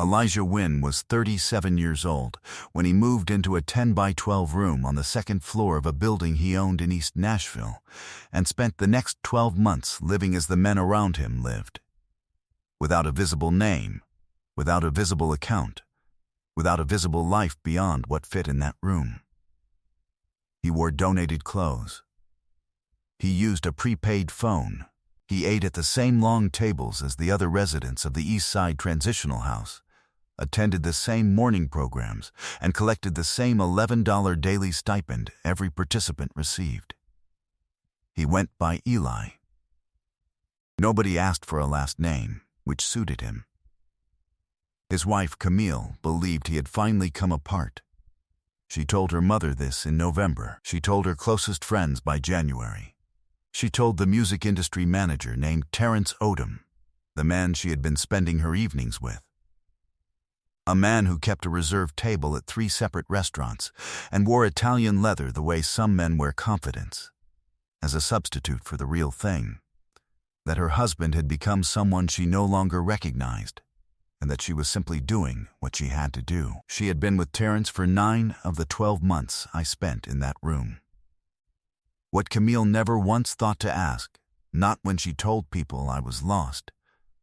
Elijah Wynn was 37 years old when he moved into a 10 by 12 room on the second floor of a building he owned in East Nashville and spent the next 12 months living as the men around him lived. Without a visible name, without a visible account, without a visible life beyond what fit in that room. He wore donated clothes. He used a prepaid phone. He ate at the same long tables as the other residents of the East Side Transitional House, attended the same morning programs, and collected the same $11 daily stipend every participant received. He went by Eli. Nobody asked for a last name, which suited him. His wife, Camille, believed he had finally come apart. She told her mother this in November. She told her closest friends by January. She told the music industry manager named Terrence Odom, the man she had been spending her evenings with. A man who kept a reserved table at 3 separate restaurants and wore Italian leather the way some men wear confidence, as a substitute for the real thing. That her husband had become someone she no longer recognized, and that she was simply doing what she had to do. She had been with Terrence for 9 of the 12 months I spent in that room. What Camille never once thought to ask, not when she told people I was lost,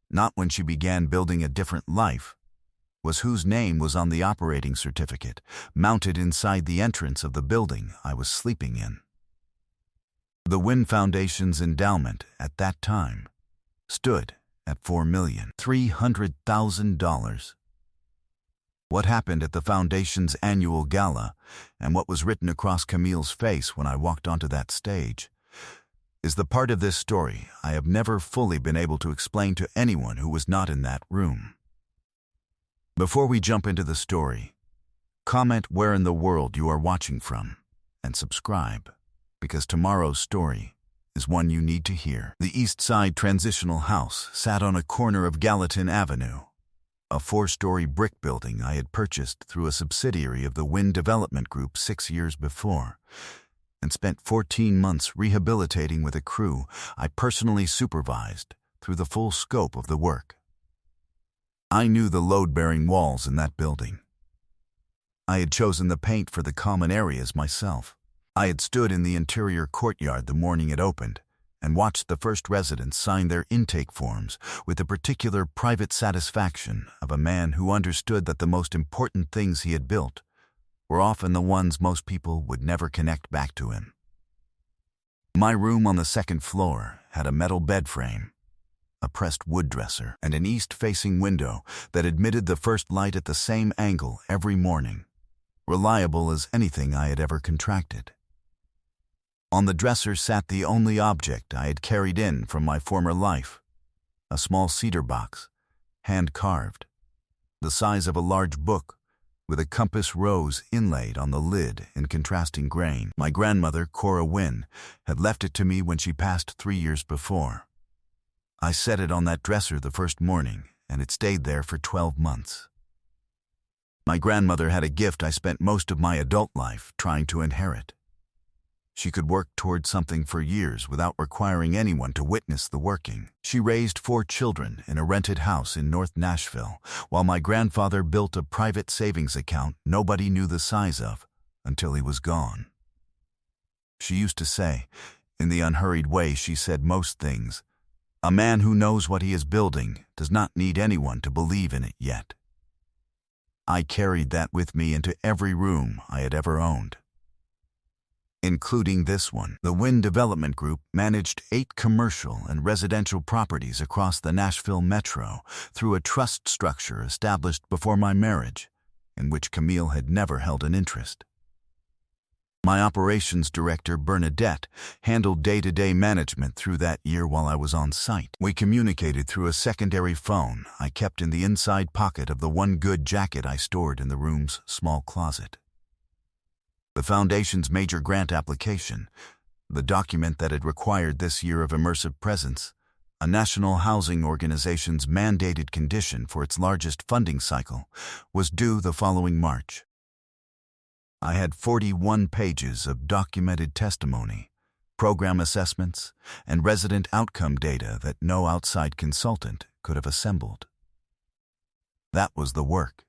not when she began building a different life, was whose name was on the operating certificate, mounted inside the entrance of the building I was sleeping in. The Wynn Foundation's endowment at that time stood at $4,300,000. What happened at the Foundation's annual gala, and what was written across Camille's face when I walked onto that stage, is the part of this story I have never fully been able to explain to anyone who was not in that room. Before we jump into the story, comment where in the world you are watching from, and subscribe, because tomorrow's story is one you need to hear. The East Side Transitional House sat on a corner of Gallatin Avenue, a 4-story brick building I had purchased through a subsidiary of the Wynn Development Group 6 years before, and spent 14 months rehabilitating with a crew I personally supervised through the full scope of the work. I knew the load-bearing walls in that building. I had chosen the paint for the common areas myself. I had stood in the interior courtyard the morning it opened and watched the first residents sign their intake forms with the particular private satisfaction of a man who understood that the most important things he had built were often the ones most people would never connect back to him. My room on the second floor had a metal bed frame, a pressed wood dresser, and an east-facing window that admitted the first light at the same angle every morning, reliable as anything I had ever contracted. On the dresser sat the only object I had carried in from my former life, a small cedar box, hand-carved, the size of a large book, with a compass rose inlaid on the lid in contrasting grain. My grandmother, Cora Wynn, had left it to me when she passed 3 years before. I set it on that dresser the first morning, and it stayed there for 12 months. My grandmother had a gift I spent most of my adult life trying to inherit. She could work toward something for years without requiring anyone to witness the working. She raised 4 children in a rented house in North Nashville, while my grandfather built a private savings account nobody knew the size of until he was gone. She used to say, in the unhurried way she said most things, "A man who knows what he is building does not need anyone to believe in it yet." I carried that with me into every room I had ever owned, including this one. The Wynn Development Group managed 8 commercial and residential properties across the Nashville metro through a trust structure established before my marriage, in which Camille had never held an interest. My operations director, Bernadette, handled day-to-day management through that year while I was on site. We communicated through a secondary phone I kept in the inside pocket of the one good jacket I stored in the room's small closet. The Foundation's major grant application, the document that had required this year of immersive presence, a National Housing Organization's mandated condition for its largest funding cycle, was due the following March. I had 41 pages of documented testimony, program assessments, and resident outcome data that no outside consultant could have assembled. That was the work.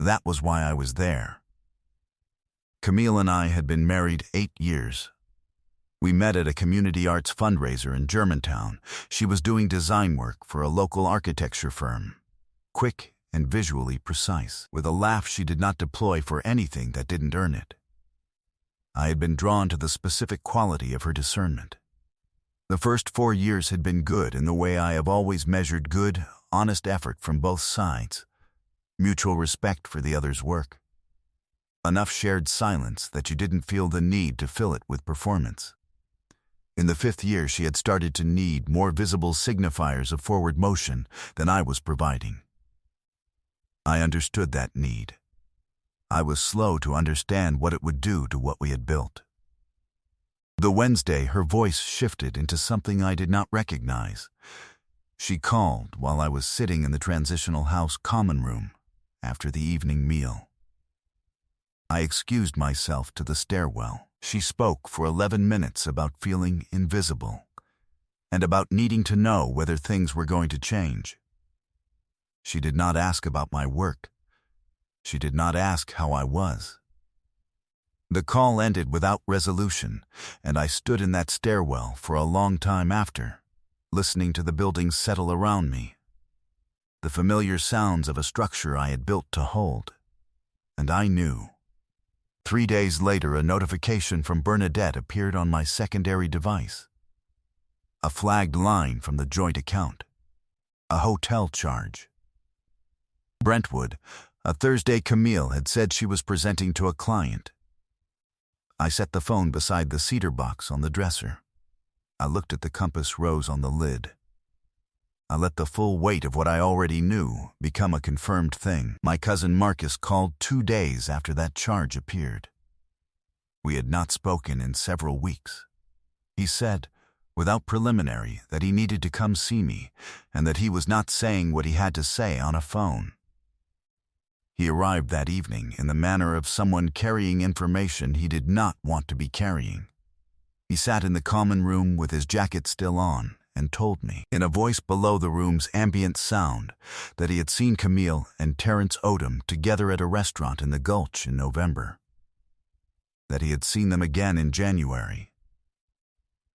That was why I was there. Camille and I had been married 8 years. We met at a community arts fundraiser in Germantown. She was doing design work for a local architecture firm. Quick and visually precise, with a laugh she did not deploy for anything that didn't earn it. I had been drawn to the specific quality of her discernment. The first 4 years had been good in the way I have always measured good, honest effort from both sides. Mutual respect for the other's work. Enough shared silence that you didn't feel the need to fill it with performance. In the 5th year, she had started to need more visible signifiers of forward motion than I was providing. I understood that need. I was slow to understand what it would do to what we had built. The Wednesday, her voice shifted into something I did not recognize. She called while I was sitting in the transitional house common room after the evening meal. I excused myself to the stairwell. She spoke for 11 minutes about feeling invisible and about needing to know whether things were going to change. She did not ask about my work. She did not ask how I was. The call ended without resolution, and I stood in that stairwell for a long time after, listening to the buildings settle around me, the familiar sounds of a structure I had built to hold. And I knew. 3 days later, a notification from Bernadette appeared on my secondary device. A flagged line from the joint account. A hotel charge. Brentwood, a Thursday. Camille had said she was presenting to a client. I set the phone beside the cedar box on the dresser. I looked at the compass rose on the lid. I let the full weight of what I already knew become a confirmed thing. My cousin Marcus called 2 days after that charge appeared. We had not spoken in several weeks. He said, without preliminary, that he needed to come see me and that he was not saying what he had to say on a phone. He arrived that evening in the manner of someone carrying information he did not want to be carrying. He sat in the common room with his jacket still on and told me, in a voice below the room's ambient sound, that he had seen Camille and Terence Odom together at a restaurant in the Gulch in November. That he had seen them again in January.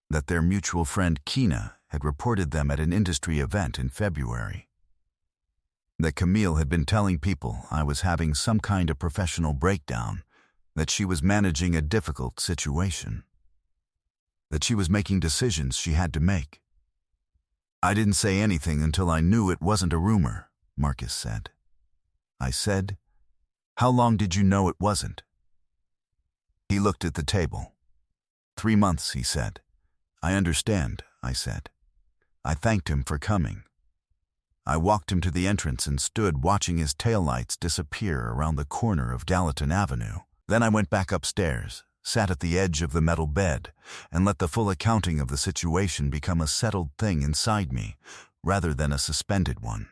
That their mutual friend Kina had reported them at an industry event in February. That Camille had been telling people I was having some kind of professional breakdown, that she was managing a difficult situation, that she was making decisions she had to make. I didn't say anything until I knew it wasn't a rumor, Marcus said. I said, "How long did you know it wasn't?" He looked at the table. 3 months, he said. I understand, I said. I thanked him for coming. I walked him to the entrance and stood watching his taillights disappear around the corner of Gallatin Avenue. Then I went back upstairs, sat at the edge of the metal bed, and let the full accounting of the situation become a settled thing inside me, rather than a suspended one.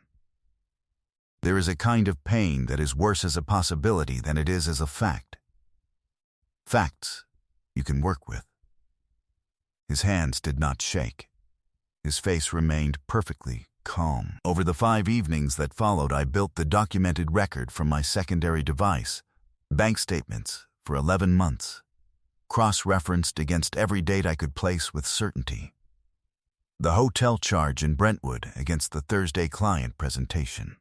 There is a kind of pain that is worse as a possibility than it is as a fact. Facts you can work with. His hands did not shake. His face remained perfectly calm. Over the 5 evenings that followed, I built the documented record from my secondary device, bank statements for 11 months, cross-referenced against every date I could place with certainty. The hotel charge in Brentwood against the Thursday client presentation.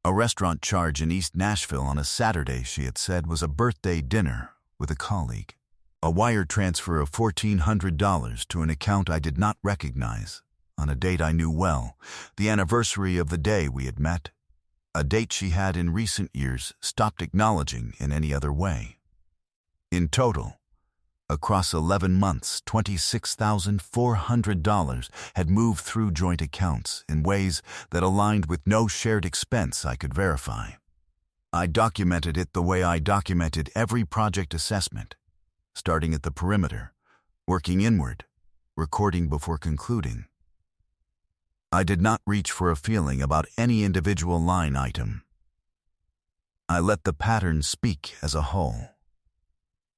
A restaurant charge in East Nashville on a Saturday she had said was a birthday dinner with a colleague. A wire transfer of $1,400 to an account I did not recognize, on a date I knew well, the anniversary of the day we had met, a date she had in recent years stopped acknowledging in any other way. In total, across 11 months, $26,400 had moved through joint accounts in ways that aligned with no shared expense I could verify. I documented it the way I documented every project assessment, starting at the perimeter, working inward, recording before concluding. I did not reach for a feeling about any individual line item. I let the pattern speak as a whole.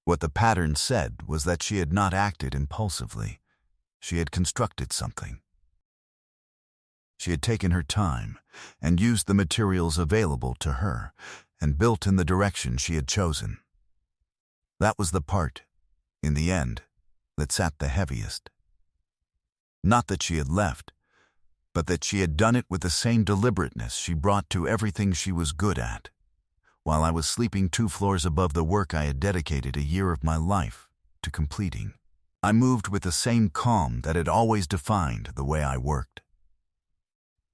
What the pattern said was that she had not acted impulsively. She had constructed something. She had taken her time and used the materials available to her and built in the direction she had chosen. That was the part, in the end, that sat the heaviest. Not that she had left, but that she had done it with the same deliberateness she brought to everything she was good at, while I was sleeping 2 floors above the work I had dedicated a year of my life to completing. I moved with the same calm that had always defined the way I worked.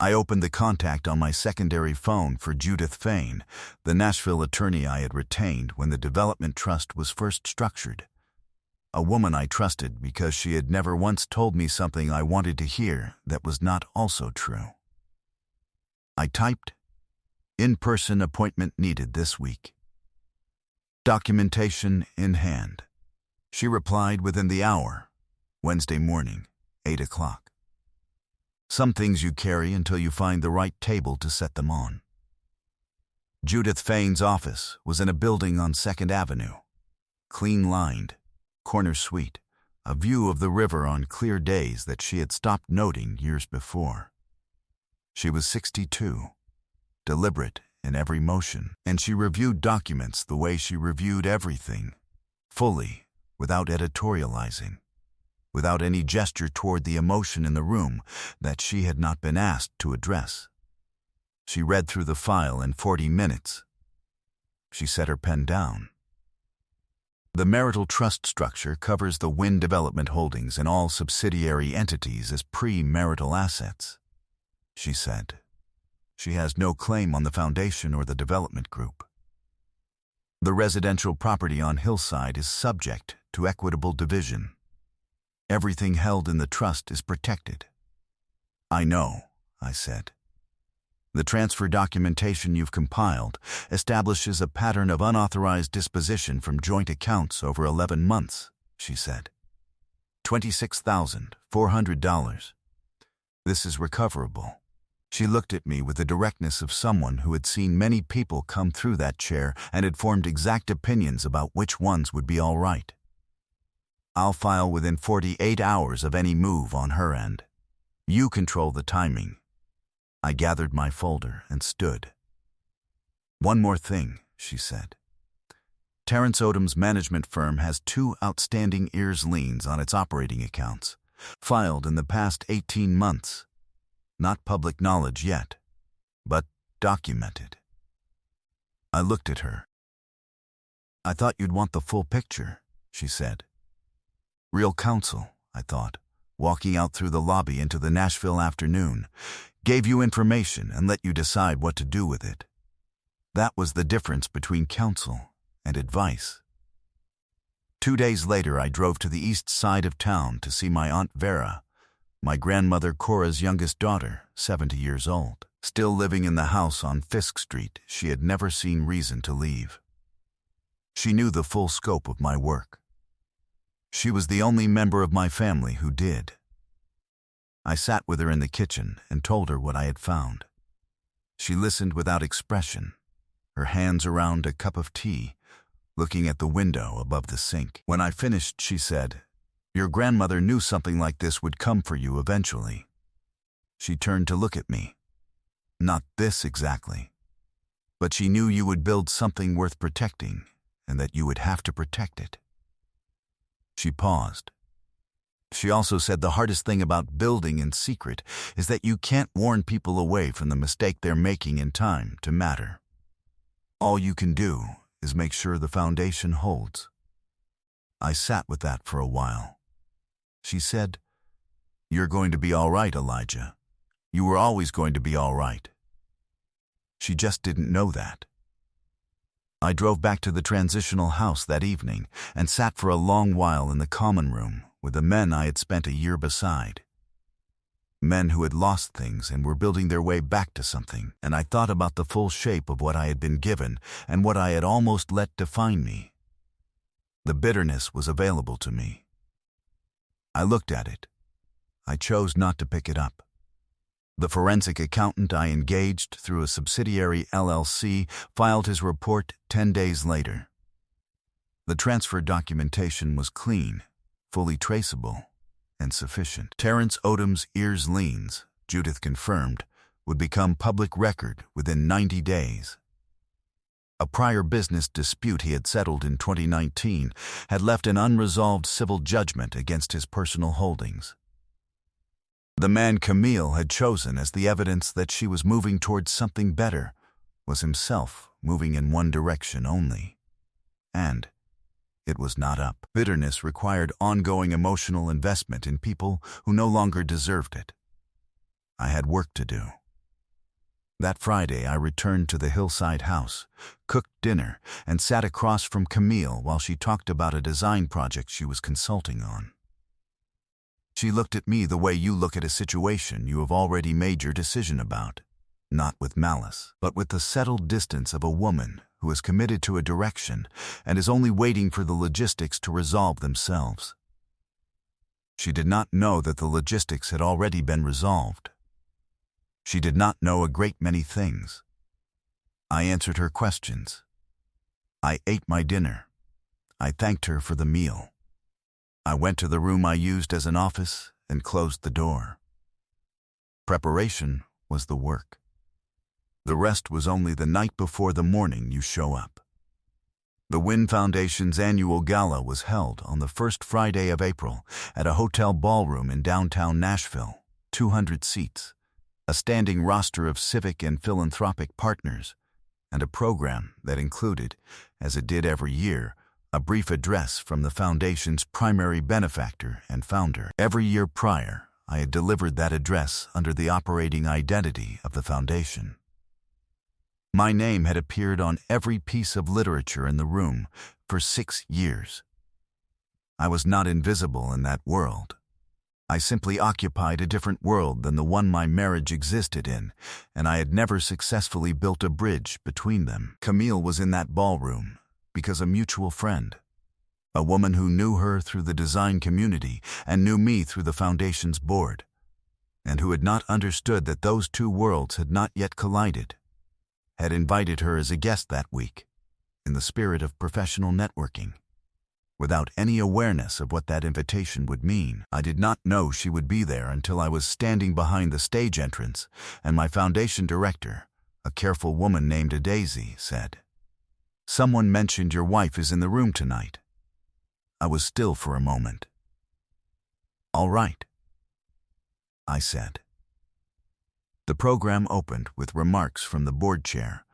I opened the contact on my secondary phone for Judith Fain, the Nashville attorney I had retained when the development trust was first structured. A woman I trusted because she had never once told me something I wanted to hear that was not also true. I typed, "In-person appointment needed this week. Documentation in hand." She replied within the hour, Wednesday morning, 8 o'clock. Some things you carry until you find the right table to set them on. Judith Fain's office was in a building on 2nd Avenue. Clean-lined, corner suite, a view of the river on clear days that she had stopped noting years before. She was 62, deliberate in every motion, and she reviewed documents the way she reviewed everything, fully, without editorializing, without any gesture toward the emotion in the room that she had not been asked to address. She read through the file in 40 minutes. She set her pen down. The marital trust structure covers the Wind Development Holdings and all subsidiary entities as pre-marital assets, she said. She has no claim on the foundation or the development group. The residential property on Hillside is subject to equitable division. Everything held in the trust is protected. I know, I said. The transfer documentation you've compiled establishes a pattern of unauthorized disposition from joint accounts over 11 months, she said. $26,400. This is recoverable. She looked at me with the directness of someone who had seen many people come through that chair and had formed exact opinions about which ones would be all right. I'll file within 48 hours of any move on her end. You control the timing. I gathered my folder and stood. One more thing, she said. Terrence Odom's management firm has 2 outstanding ears liens on its operating accounts, filed in the past 18 months. Not public knowledge yet, but documented. I looked at her. I thought you'd want the full picture, she said. Real counsel, I thought, walking out through the lobby into the Nashville afternoon, gave you information and let you decide what to do with it. That was the difference between counsel and advice. 2 days later, I drove to the east side of town to see my Aunt Vera, my grandmother Cora's youngest daughter, 70 years old, still living in the house on Fisk Street she had never seen reason to leave. She knew the full scope of my work. She was the only member of my family who did. I sat with her in the kitchen and told her what I had found. She listened without expression, her hands around a cup of tea, looking at the window above the sink. When I finished, she said, "Your grandmother knew something like this would come for you eventually." She turned to look at me. "Not this exactly. But she knew you would build something worth protecting and that you would have to protect it." She paused. She also said the hardest thing about building in secret is that you can't warn people away from the mistake they're making in time to matter. All you can do is make sure the foundation holds. I sat with that for a while. She said, "You're going to be all right, Elijah. You were always going to be all right." She just didn't know that. I drove back to the transitional house that evening and sat for a long while in the common room with the men I had spent a year beside. Men who had lost things and were building their way back to something, and I thought about the full shape of what I had been given and what I had almost let define me. The bitterness was available to me. I looked at it. I chose not to pick it up. The forensic accountant I engaged through a subsidiary LLC filed his report 10 days later. The transfer documentation was clean, fully traceable, and sufficient. Terrence Odom's ears liens, Judith confirmed, would become public record within 90 days. A prior business dispute he had settled in 2019 had left an unresolved civil judgment against his personal holdings. The man Camille had chosen as the evidence that she was moving towards something better was himself moving in one direction only. And it was not up. Bitterness required ongoing emotional investment in people who no longer deserved it. I had work to do. That Friday, I returned to the hillside house, cooked dinner, and sat across from Camille while she talked about a design project she was consulting on. She looked at me the way you look at a situation you have already made your decision about, not with malice, but with the settled distance of a woman who is committed to a direction and is only waiting for the logistics to resolve themselves. She did not know that the logistics had already been resolved. She did not know a great many things. I answered her questions. I ate my dinner. I thanked her for the meal. I went to the room I used as an office and closed the door. Preparation was the work. The rest was only the night before the morning you show up. The Wynn Foundation's annual gala was held on the first Friday of April at a hotel ballroom in downtown Nashville, 200 seats, a standing roster of civic and philanthropic partners, and a program that included, as it did every year, a brief address from the foundation's primary benefactor and founder. Every year prior, I had delivered that address under the operating identity of the foundation. My name had appeared on every piece of literature in the room for 6 years. I was not invisible in that world. I simply occupied a different world than the one my marriage existed in, and I had never successfully built a bridge between them. Camille was in that ballroom because a mutual friend, a woman who knew her through the design community and knew me through the foundation's board, and who had not understood that those two worlds had not yet collided, had invited her as a guest that week, in the spirit of professional networking. Without any awareness of what that invitation would mean, I did not know she would be there until I was standing behind the stage entrance, and my foundation director, a careful woman named Daisy, said, "Someone mentioned your wife is in the room tonight." I was still for a moment. "All right," I said. The program opened with remarks from the board chair,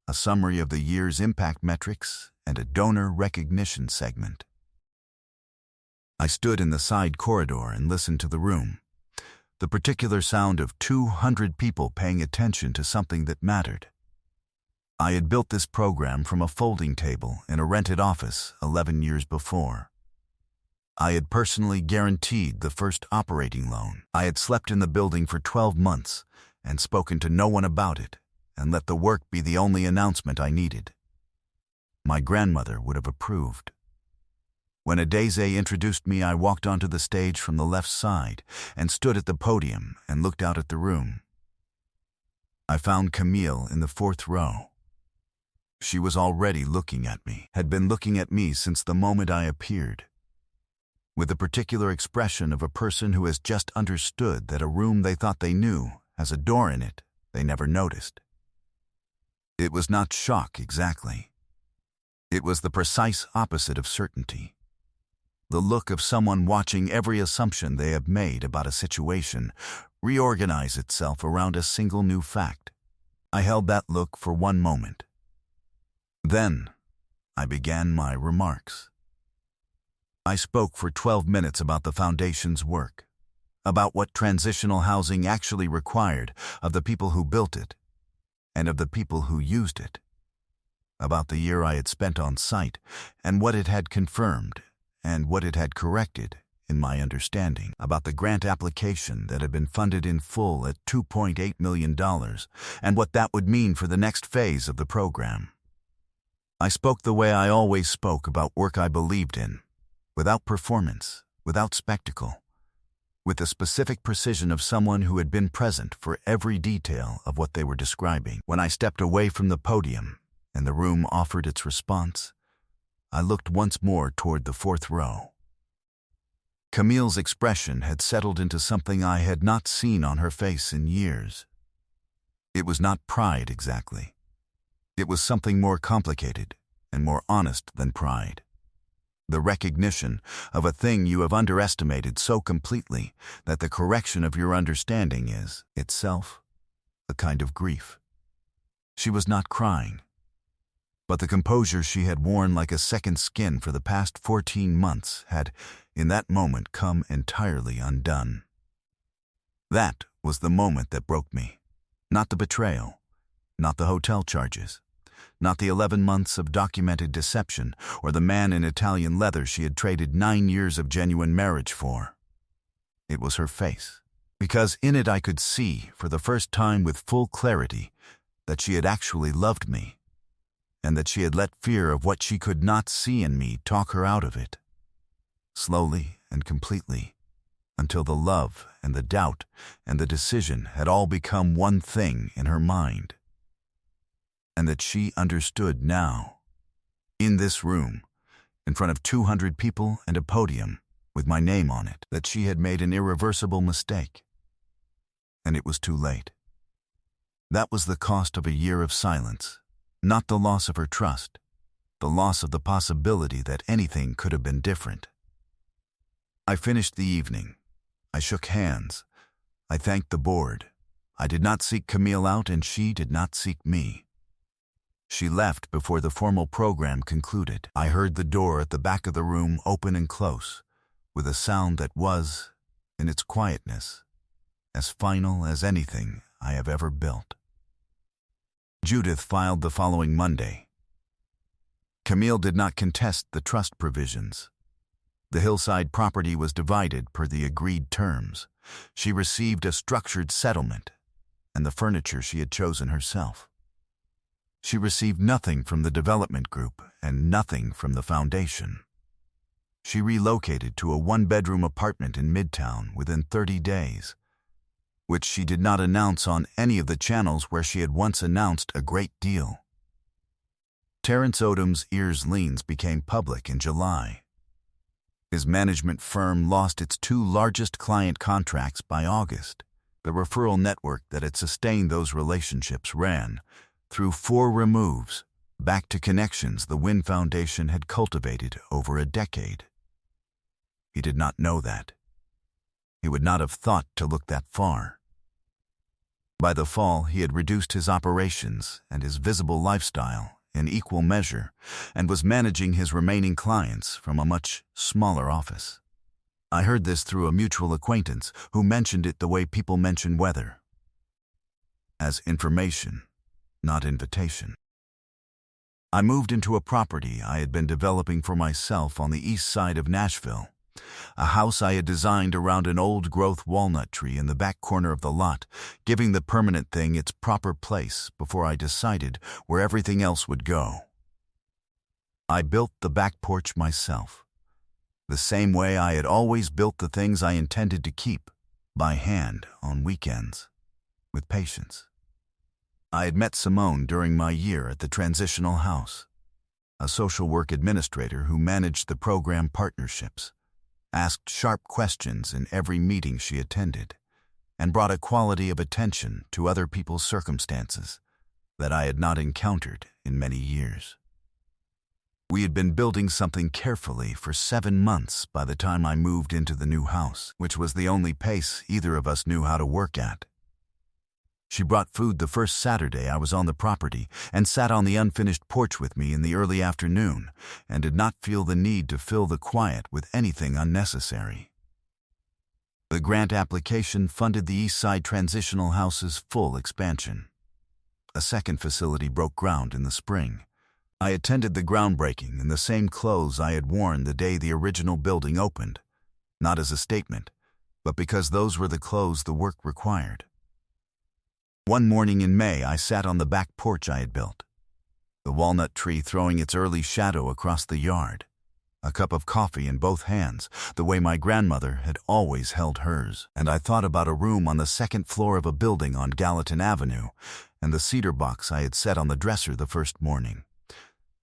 a summary of the year's impact metrics, and a donor recognition segment. I stood in the side corridor and listened to the room, the particular sound of 200 people paying attention to something that mattered. I had built this program from a folding table in a rented office 11 years before. I had personally guaranteed the first operating loan. I had slept in the building for 12 months and spoken to no one about it, and let the work be the only announcement I needed. My grandmother would have approved. When Adeze introduced me, I walked onto the stage from the left side and stood at the podium and looked out at the room. I found Camille in the 4th row. She was already looking at me, had been looking at me since the moment I appeared, with the particular expression of a person who has just understood that a room they thought they knew has a door in it they never noticed. It was not shock exactly. It was the precise opposite of certainty. The look of someone watching every assumption they have made about a situation reorganize itself around a single new fact. I held that look for one moment. Then, I began my remarks. I spoke for 12 minutes about the foundation's work, about what transitional housing actually required of the people who built it, and of the people who used it, about the year I had spent on site, and what it had confirmed, and what it had corrected in my understanding, about the grant application that had been funded in full at $2.8 million, and what that would mean for the next phase of the program. I spoke the way I always spoke about work I believed in, without performance, without spectacle, with the specific precision of someone who had been present for every detail of what they were describing. When I stepped away from the podium and the room offered its response, I looked once more toward the 4th row. Camille's expression had settled into something I had not seen on her face in years. It was not pride exactly. It was something more complicated and more honest than pride. The recognition of a thing you have underestimated so completely that the correction of your understanding is, itself, a kind of grief. She was not crying, but the composure she had worn like a second skin for the past 14 months had, in that moment, come entirely undone. That was the moment that broke me. Not the betrayal, not the hotel charges, not the 11 months of documented deception or the man in Italian leather she had traded 9 years of genuine marriage for. It was her face, because in it I could see, for the first time with full clarity, that she had actually loved me, and that she had let fear of what she could not see in me talk her out of it. Slowly and completely, until the love and the doubt and the decision had all become one thing in her mind. And that she understood now, in this room, in front of 200 people and a podium with my name on it, that she had made an irreversible mistake. And it was too late. That was the cost of a year of silence, not the loss of her trust, the loss of the possibility that anything could have been different. I finished the evening. I shook hands. I thanked the board. I did not seek Camille out, and she did not seek me. She left before the formal program concluded. I heard the door at the back of the room open and close, with a sound that was, in its quietness, as final as anything I have ever built. Judith filed the following Monday. Camille did not contest the trust provisions. The hillside property was divided per the agreed terms. She received a structured settlement, and the furniture she had chosen herself. She received nothing from the development group and nothing from the foundation. She relocated to a one-bedroom apartment in Midtown within 30 days, which she did not announce on any of the channels where she had once announced a great deal. Terence Odom's Ears Liens became public in July. His management firm lost its 2 largest client contracts by August. The referral network that had sustained those relationships ran, through 4 removes, back to connections the Wynn Foundation had cultivated over a decade. He did not know that. He would not have thought to look that far. By the fall, he had reduced his operations and his visible lifestyle in equal measure and was managing his remaining clients from a much smaller office. I heard this through a mutual acquaintance who mentioned it the way people mention weather, as information, not invitation. I moved into a property I had been developing for myself on the east side of Nashville, a house I had designed around an old-growth walnut tree in the back corner of the lot, giving the permanent thing its proper place before I decided where everything else would go. I built the back porch myself, the same way I had always built the things I intended to keep, by hand on weekends, with patience. I had met Simone during my year at the transitional house, a social work administrator who managed the program partnerships, asked sharp questions in every meeting she attended, and brought a quality of attention to other people's circumstances that I had not encountered in many years. We had been building something carefully for 7 months by the time I moved into the new house, which was the only pace either of us knew how to work at. She brought food the first Saturday I was on the property and sat on the unfinished porch with me in the early afternoon and did not feel the need to fill the quiet with anything unnecessary. The grant application funded the East Side Transitional House's full expansion. A second facility broke ground in the spring. I attended the groundbreaking in the same clothes I had worn the day the original building opened, not as a statement, but because those were the clothes the work required. One morning in May, I sat on the back porch I had built, the walnut tree throwing its early shadow across the yard, a cup of coffee in both hands, the way my grandmother had always held hers, and I thought about a room on the 2nd floor of a building on Gallatin Avenue and the cedar box I had set on the dresser the first morning,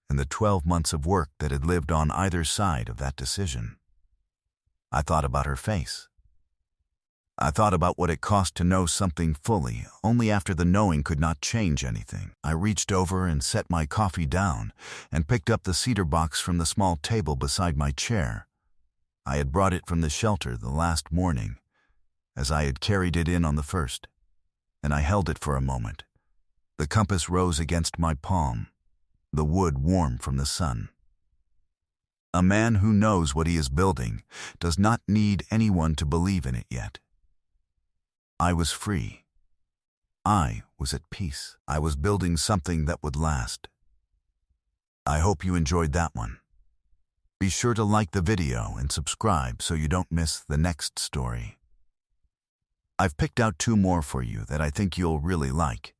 and the 12 months of work that had lived on either side of that decision. I thought about her face. I thought about what it cost to know something fully, only after the knowing could not change anything. I reached over and set my coffee down and picked up the cedar box from the small table beside my chair. I had brought it from the shelter the last morning, as I had carried it in on the first, and I held it for a moment. The compass rose against my palm, the wood warm from the sun. A man who knows what he is building does not need anyone to believe in it yet. I was free. I was at peace. I was building something that would last. I hope you enjoyed that one. Be sure to like the video and subscribe so you don't miss the next story. I've picked out 2 more for you that I think you'll really like.